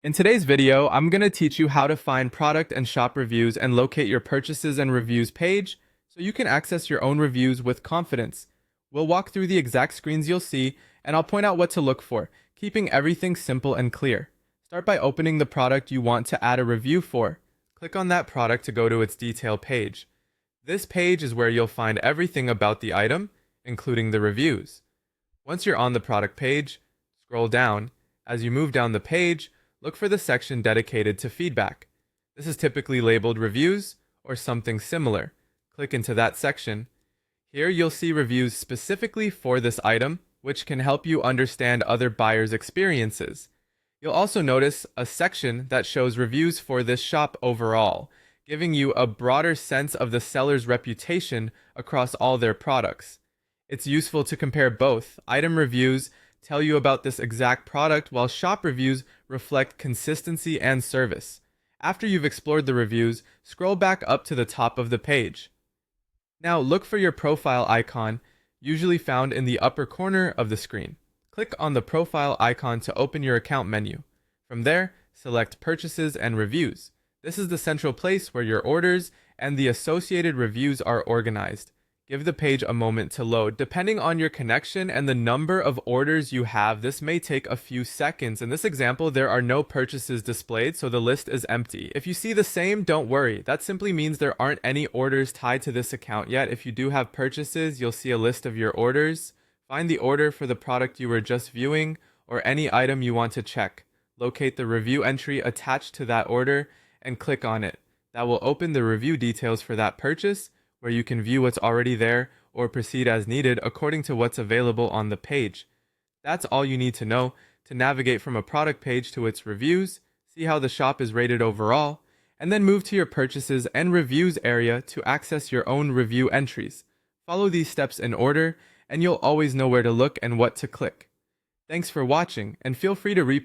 In today's video, I'm going to teach you how to find product and shop reviews and locate your purchases and reviews page so you can access your own reviews with confidence. We'll walk through the exact screens you'll see, and I'll point out what to look for, keeping everything simple and clear. Start by opening the product you want to add a review for. Click on that product to go to its detail page. This page is where you'll find everything about the item, including the reviews. Once you're on the product page, scroll down. As you move down the page, look for the section dedicated to feedback. This is typically labeled reviews or something similar. Click into that section. Here you'll see reviews specifically for this item, which can help you understand other buyers' experiences. You'll also notice a section that shows reviews for this shop overall, giving you a broader sense of the seller's reputation across all their products. It's useful to compare both. Item reviews tell you about this exact product, while shop reviews reflect consistency and service. After you've explored the reviews, scroll back up to the top of the page. Now look for your profile icon, usually found in the upper corner of the screen. Click on the profile icon to open your account menu. From there, select Purchases and Reviews. This is the central place where your orders and the associated reviews are organized. Give the page a moment to load. Depending on your connection and the number of orders you have, this may take a few seconds. In this example, there are no purchases displayed, so the list is empty. If you see the same, don't worry. That simply means there aren't any orders tied to this account yet. If you do have purchases, you'll see a list of your orders. Find the order for the product you were just viewing or any item you want to check. Locate the review entry attached to that order and click on it. That will open the review details for that purchase, where you can view what's already there or proceed as needed according to what's available on the page. That's all you need to know to navigate from a product page to its reviews, see how the shop is rated overall, and then move to your purchases and reviews area to access your own review entries. Follow these steps in order, and you'll always know where to look and what to click. Thanks for watching, and feel free to replay